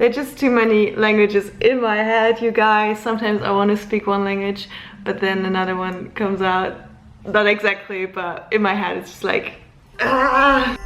There are just too many languages in my head, you guys. Sometimes I want to speak one language, but then another one comes out. Not exactly, but in my head it's just like... Ah!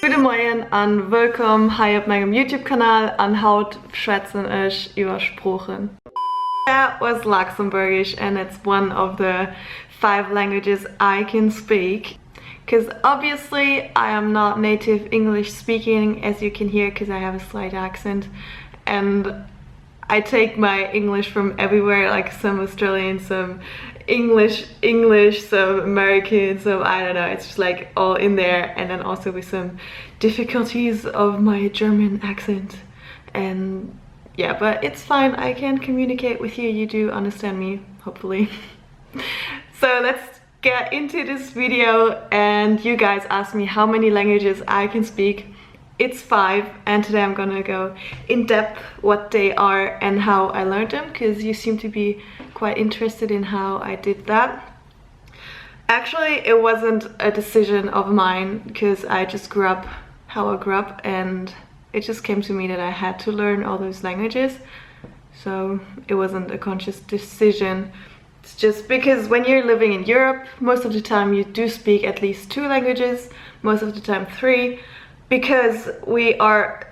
Goedemorgen en welkom hier op mijn YouTube kanaal en hout schwätzen ich über Sprachen. That was Luxembourgish and it's one of the 5 languages I can speak. Because obviously I am not native English speaking, as you can hear, because I have a slight accent. And I take my English from everywhere, like some Australian, some English, some American, some I don't know, it's just like all in there, and then also with some difficulties of my German accent. And yeah, but it's fine, I can communicate with you, you do understand me, hopefully. So let's get into this video, and you guys asked me how many languages I can speak. It's 5, and today I'm gonna go in depth what they are and how I learned them, because you seem to be quite interested in how I did that. Actually, it wasn't a decision of mine, because I just grew up how I grew up, and it just came to me that I had to learn all those languages. So it wasn't a conscious decision. It's just because when you're living in Europe, most of the time you do speak at least 2 languages, most of the time 3. Because our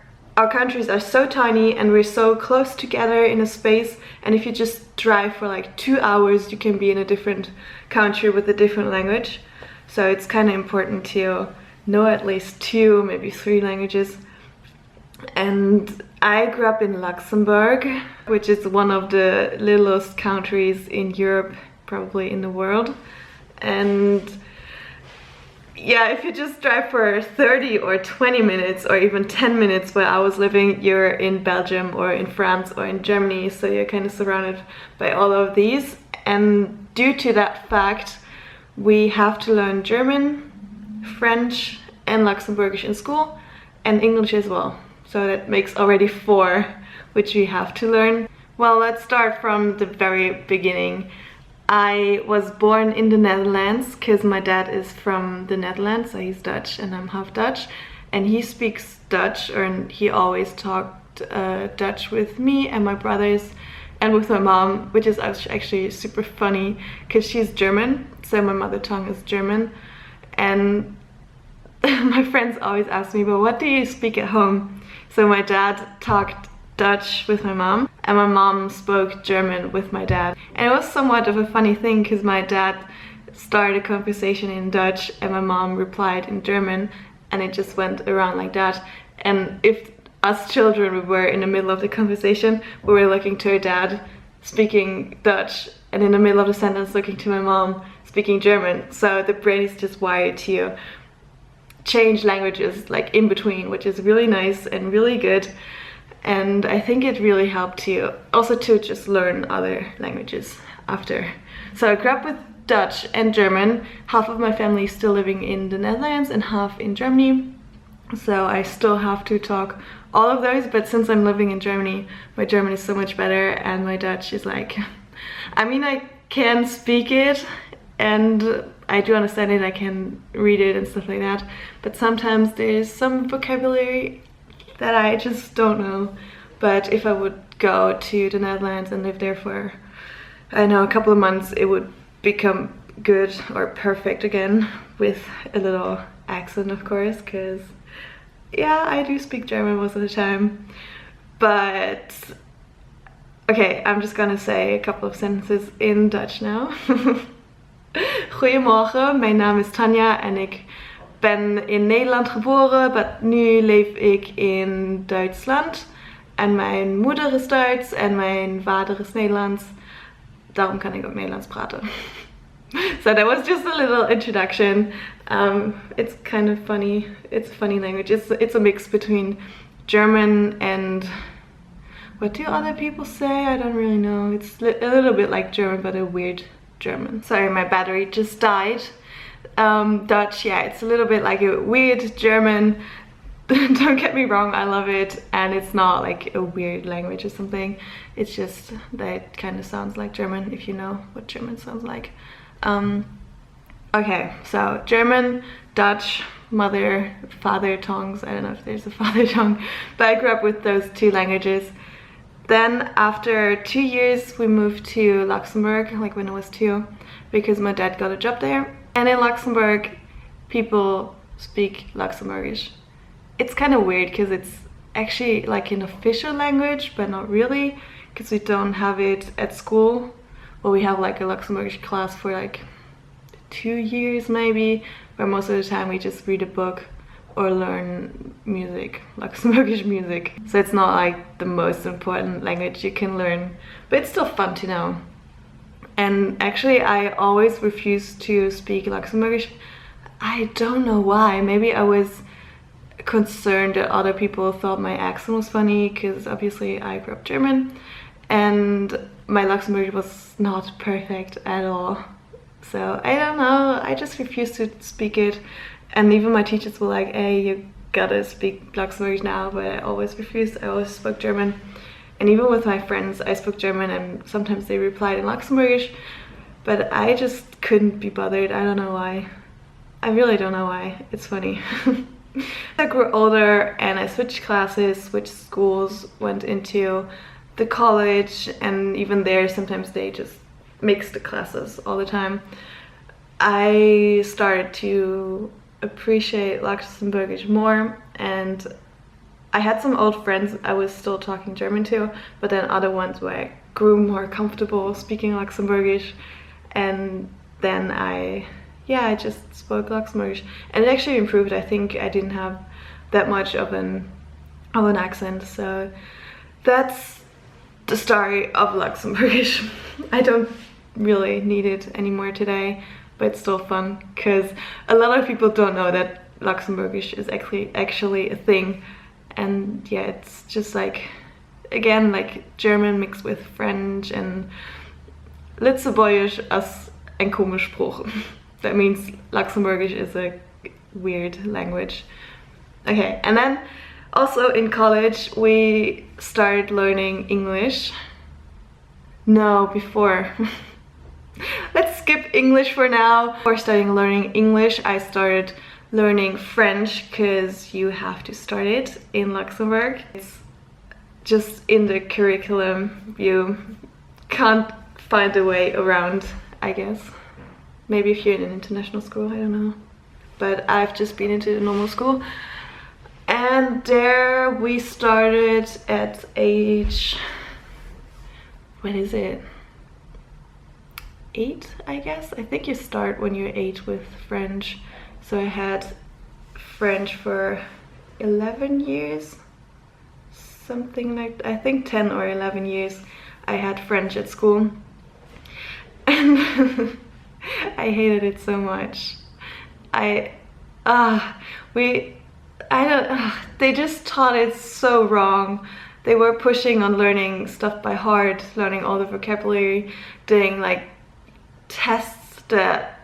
countries are so tiny and we're so close together in a space, and if you just drive for like 2 hours you can be in a different country with a different language. So it's kind of important to know at least 2, maybe 3 languages. And I grew up in Luxembourg, which is one of the littlest countries in Europe, probably in the world. And yeah, if you just drive for 30 or 20 minutes or even 10 minutes where I was living, you're in Belgium or in France or in Germany, so you're kind of surrounded by all of these. And due to that fact, we have to learn German, French and Luxembourgish in school, and English as well. So that makes already 4, which we have to learn. Well, let's start from the very beginning. I was born in the Netherlands because my dad is from the Netherlands, so he's Dutch and I'm half Dutch, and he speaks Dutch, or he always talked Dutch with me and my brothers and with my mom, which is actually super funny because she's German, so my mother tongue is German. And my friends always ask me, but what do you speak at home? So my dad talked Dutch with my mom, and my mom spoke German with my dad. And it was somewhat of a funny thing because my dad started a conversation in Dutch and my mom replied in German, and it just went around like that. And if us children, we were in the middle of the conversation, we were looking to our dad speaking Dutch, and in the middle of the sentence looking to my mom speaking German. So the brain is just wired to change languages like in between, which is really nice and really good. And I think it really helped you also to just learn other languages after. So I grew up with Dutch and German. Half of my family is still living in the Netherlands and half in Germany. So I still have to talk all of those, but since I'm living in Germany, my German is so much better and my Dutch is like, I mean, I can speak it and I do understand it, I can read it and stuff like that, but sometimes there's some vocabulary that I just don't know. But if I would go to the Netherlands and live there for, I don't know, a couple of months, it would become good or perfect again, with a little accent of course, because yeah, I do speak German most of the time. But okay, I'm just gonna say a couple of sentences in Dutch now. Goedemorgen, mijn naam is Tanja en ik ben in Nederland geboren, maar nu leef ik in Duitsland. En mijn moeder is Duits en mijn vader is Nederlands. Daarom kan ik ook Nederlands praten. So that was just a little introduction. It's kind of funny. It's a funny language. It's a mix between German and, what do other people say? I don't really know. It's a little bit like German, but a weird German. Sorry, my battery just died. Dutch, yeah, it's a little bit like a weird German. Don't get me wrong, I love it, and it's not like a weird language or something. It's just that it kind of sounds like German, if you know what German sounds like. Okay, so German, Dutch, father tongues. I don't know if there's a father tongue, but I grew up with those two languages. Then after 2 years we moved to Luxembourg, like when I was 2, because my dad got a job there. And in Luxembourg people speak Luxembourgish. It's kind of weird because it's actually like an official language, but not really, because we don't have it at school. Well, we have like a Luxembourgish class for like 2 years maybe, but most of the time we just read a book or learn music, Luxembourgish music. So it's not like the most important language you can learn, but it's still fun to know. And actually I always refused to speak Luxembourgish. I don't know why. Maybe I was concerned that other people thought my accent was funny, because obviously I grew up German and my Luxembourgish was not perfect at all. So I don't know, I just refused to speak it. And even my teachers were like, hey, you gotta speak Luxembourgish now, but I always refused. I always spoke German. And even with my friends I spoke German, and sometimes they replied in Luxembourgish, but I just couldn't be bothered. I don't know why. I really don't know why. It's funny. I grew older and I switched classes, switched schools, went into the college, and even there sometimes they just mix the classes all the time. I started to appreciate Luxembourgish more, and I had some old friends I was still talking German to, but then other ones where I grew more comfortable speaking Luxembourgish, and then I just spoke Luxembourgish, and it actually improved. I think I didn't have that much of an accent, so that's the story of Luxembourgish. I don't really need it anymore today, but it's still fun because a lot of people don't know that Luxembourgish is actually a thing. And yeah, it's just like, again, like German mixed with French, and Luxembourgish as ein komischer Spruch. That means Luxembourgish is a weird language. Okay, and then also in college we started learning English. No, before. Let's skip English for now. Before starting learning English, I started learning French, because you have to start it in Luxembourg. It's just in the curriculum. You can't find a way around, I guess. Maybe if you're in an international school, I don't know. But I've just been into the normal school. And there we started at age, what is it? 8, I guess. I think you start when you're 8 with French. So I had French for 11 years, something like, I think 10 or 11 years I had French at school, and I hated it so much. They just taught it so wrong. They were pushing on learning stuff by heart, learning all the vocabulary, doing like tests that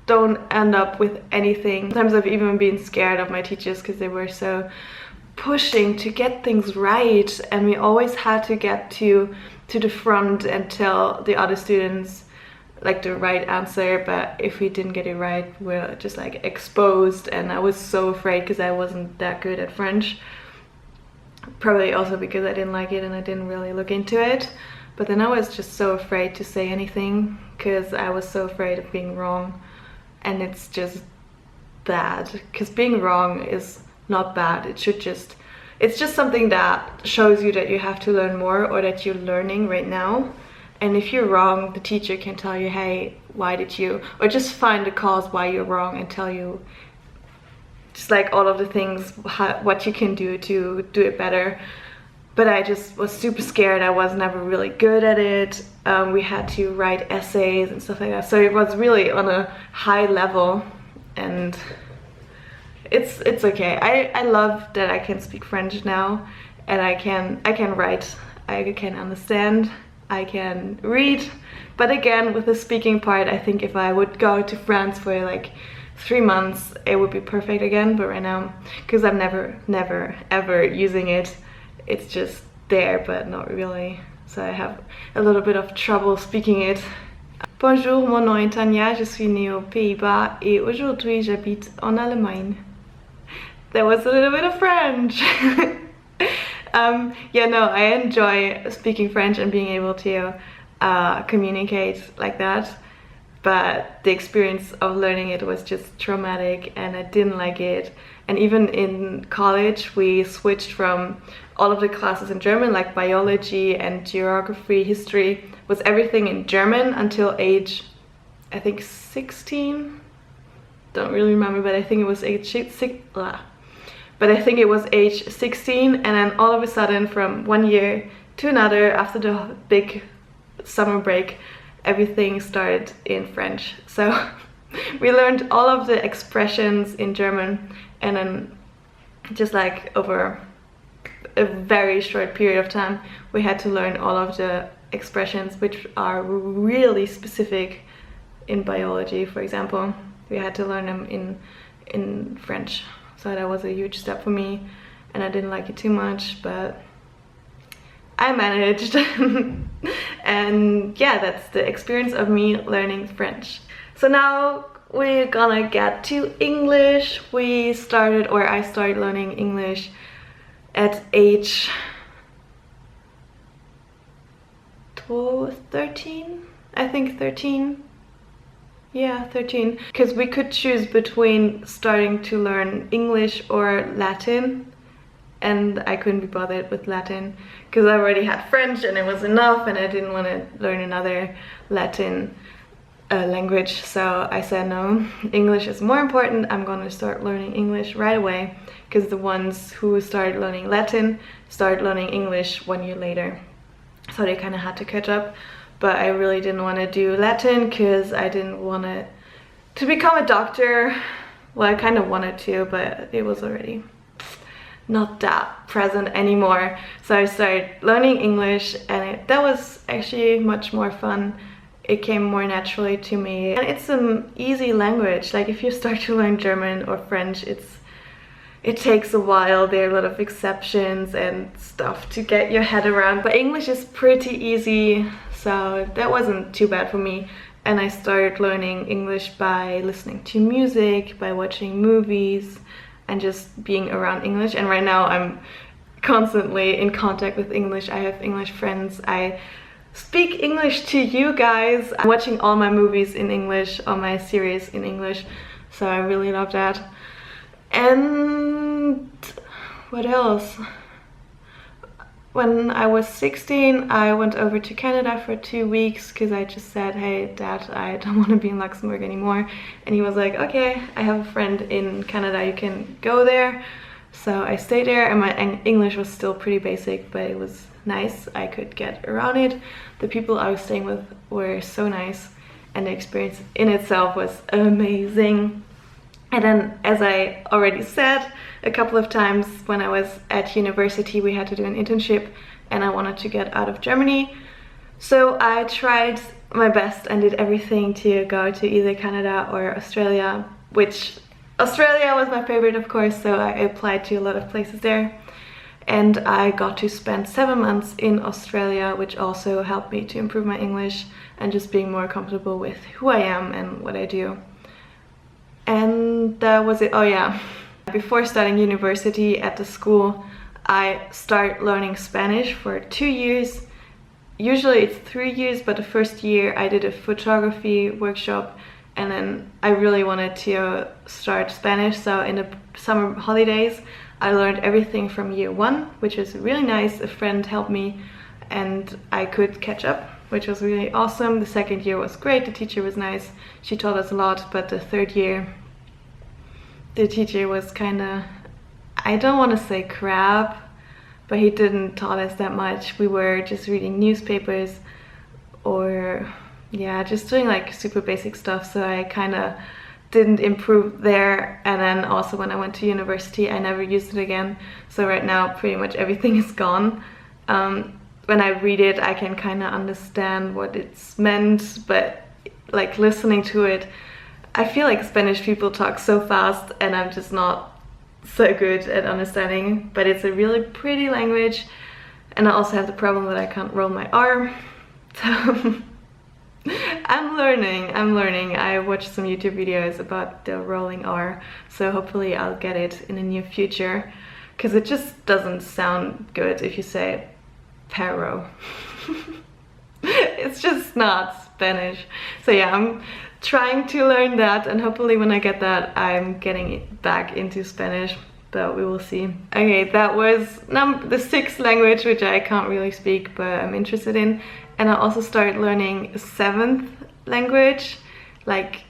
don't end up with anything. Sometimes I've even been scared of my teachers because they were so pushing to get things right, and we always had to get to the front and tell the other students like the right answer, but if we didn't get it right, we're just like exposed. And I was so afraid because I wasn't that good at French, probably also because I didn't like it and I didn't really look into it. But then I was just so afraid to say anything because I was so afraid of being wrong. And it's just bad, because being wrong is not bad. It's just something that shows you that you have to learn more, or that you're learning right now. And if you're wrong, the teacher can tell you, hey, why did you, or just find the cause why you're wrong and tell you just like all of the things, what you can do to do it better. But I just was super scared. I was never really good at it. We had to write essays and stuff like that. So it was really on a high level, and it's okay. I love that I can speak French now, and I can write, I can understand, I can read. But again, with the speaking part, I think if I would go to France for like 3 months, it would be perfect again. But right now, because I'm never ever using it, it's just there, but not really. So I have a little bit of trouble speaking it. Bonjour, mon nom est Tania, je suis née aux Pays-Bas et aujourd'hui j'habite en Allemagne. there was a little bit of French. Yeah, no, I enjoy speaking French and being able to communicate like that, but the experience of learning it was just traumatic and I didn't like it. And even in college we switched from all of the classes in German, like biology and geography, history, was everything in German until age, I think 16, don't really remember, but I think it was age 16, and then all of a sudden from one year to another after the big summer break, everything started in French. So we learned all of the expressions in German, and then just like over a very short period of time we had to learn all of the expressions which are really specific in biology. For example, we had to learn them in French. So that was a huge step for me, and I didn't like it too much, but I managed. And yeah, that's the experience of me learning French. So now we're gonna get to English. I started learning English at age 13, I think 13. Yeah, 13. Because we could choose between starting to learn English or Latin, and I couldn't be bothered with Latin because I already had French and it was enough, and I didn't want to learn another Latin language. So I said no, English is more important. I'm gonna start learning English right away, because the ones who started learning Latin started learning English 1 year later. So they kind of had to catch up. But I really didn't want to do Latin because I didn't want to become a doctor. Well, I kind of wanted to, but it was already not that present anymore. So I started learning English, and that was actually much more fun. It came more naturally to me. And it's an easy language. Like if you start to learn German or French, it takes a while. There are a lot of exceptions and stuff to get your head around. But English is pretty easy. So that wasn't too bad for me, and I started learning English by listening to music, by watching movies, and just being around English. And right now I'm constantly in contact with English. I have English friends. I speak English to you guys. I'm watching all my movies in English, all my series in English, so I really love that. And what else? When I was 16, I went over to Canada for 2 weeks because I just said, hey Dad, I don't want to be in Luxembourg anymore. And he was like, okay, I have a friend in Canada, you can go there. So I stayed there, and my English was still pretty basic, but it was nice. I could get around it. The people I was staying with were so nice, and the experience in itself was amazing. And then, as I already said a couple of times, when I was at university we had to do an internship, and I wanted to get out of Germany. So I tried my best and did everything to go to either Canada or Australia, which Australia was my favorite, of course, so I applied to a lot of places there. And I got to spend 7 months in Australia, which also helped me to improve my English and just being more comfortable with who I am and what I do. And that was it. Oh yeah, before starting university at the school, I started learning Spanish for 2 years. Usually it's 3 years, but the first year I did a photography workshop, and then I really wanted to start Spanish. So in the summer holidays, I learned everything from year 1, which was really nice. A friend helped me and I could catch up, which was really awesome. The second year was great, the teacher was nice, she taught us a lot, but the third year, the teacher was kinda, I don't want to say crap, but he didn't taught us that much. We were just reading newspapers or yeah, just doing like super basic stuff, so I kinda didn't improve there. And then also when I went to university, I never used it again. So right now pretty much everything is gone. When I read it, I can kind of understand what it's meant, but like listening to it, I feel like Spanish people talk so fast and I'm just not so good at understanding. But it's a really pretty language, and I also have the problem that I can't roll my R. So I'm learning. I watched some YouTube videos about the rolling R, so hopefully I'll get it in the near future, because it just doesn't sound good if you say perro. It's just not Spanish. So yeah, I'm trying to learn that, and hopefully when I get that, I'm getting it back into Spanish, but we will see. Okay, that was the 6th language, which I can't really speak, but I'm interested in. And I also started learning a 7th language like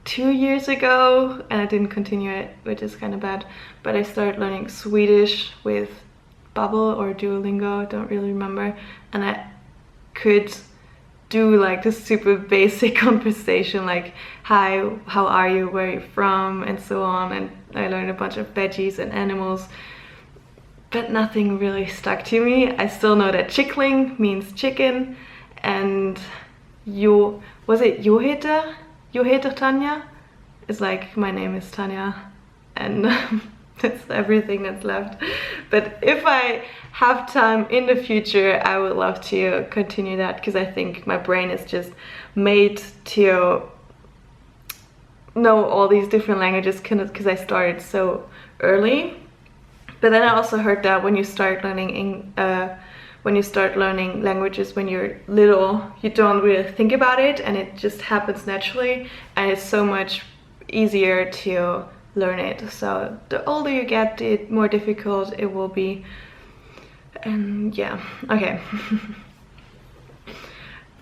2 years ago, and I didn't continue it, which is kind of bad. But I started learning Swedish with Bubble or Duolingo, don't really remember. And I could do like this super basic conversation, like hi, how are you, where are you from, and so on. And I learned a bunch of veggies and animals, but nothing really stuck to me. I still know that chickling means chicken, and was it yo heter Tanya? It's like my name is Tanya, and that's everything that's left. But if I have time in the future, I would love to continue that, because I think my brain is just made to know all these different languages, because I started so early. But then I also heard that when you start learning languages when you're little, you don't really think about it, and it just happens naturally, and it's so much easier to learn it. So the older you get, the more difficult it will be. And yeah, okay.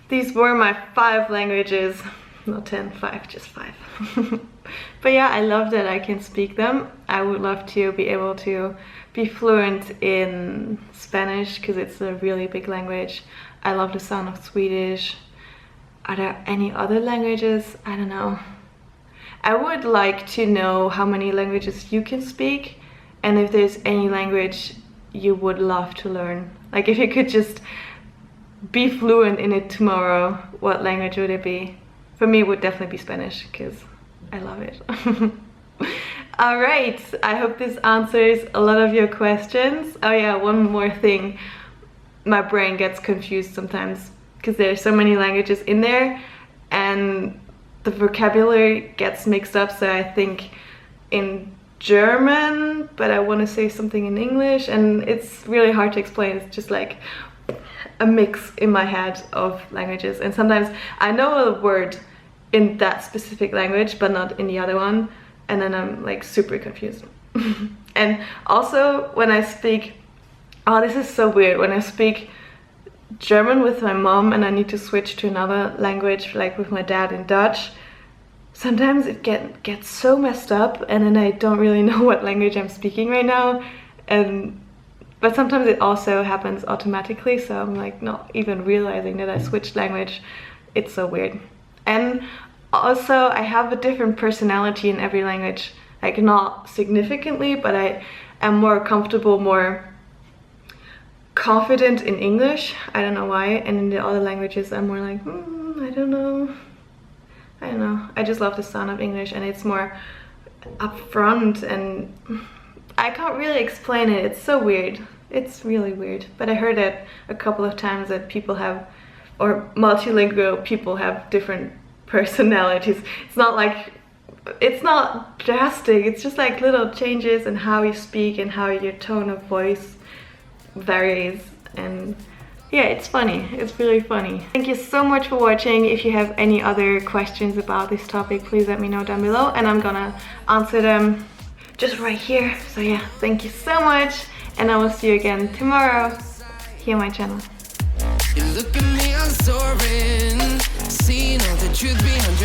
These were my 5 languages, not 10, 5, just 5. But yeah, I love that I can speak them. I would love to be able to be fluent in Spanish, because it's a really big language. I love the sound of Swedish. Are there any other languages? I don't know. I would like to know how many languages you can speak, and if there's any language you would love to learn. Like if you could just be fluent in it tomorrow, what language would it be? For me, it would definitely be Spanish, because I love it. Alright, I hope this answers a lot of your questions. Oh yeah, one more thing. My brain gets confused sometimes, because there's so many languages in there, and the vocabulary gets mixed up. So I think in German, but I want to say something in English, and it's really hard to explain. It's just like a mix in my head of languages, and sometimes I know a word in that specific language but not in the other one, and then I'm like super confused. And also when I speak, oh, this is so weird, when I speak German with my mom and I need to switch to another language, like with my dad in Dutch, sometimes it gets so messed up, and then I don't really know what language I'm speaking right now. But sometimes it also happens automatically, so I'm like not even realizing that I switched language. It's so weird. And also I have a different personality in every language, like not significantly, but I am more comfortable, more confident in English. I don't know why. And in the other languages I'm more like, I don't know. I just love the sound of English, and it's more upfront, and I can't really explain it. It's so weird. It's really weird. But I heard it a couple of times that people have, or multilingual people have different personalities. It's not drastic. It's just like little changes in how you speak and how your tone of voice varies. And yeah, it's funny. It's really funny. Thank you so much for watching. If you have any other questions about this topic, please let me know down below, and I'm gonna answer them just right here. So yeah, thank you so much, and I will see you again tomorrow here on my channel. You look at me, I'm soaring, seeing all the truth behind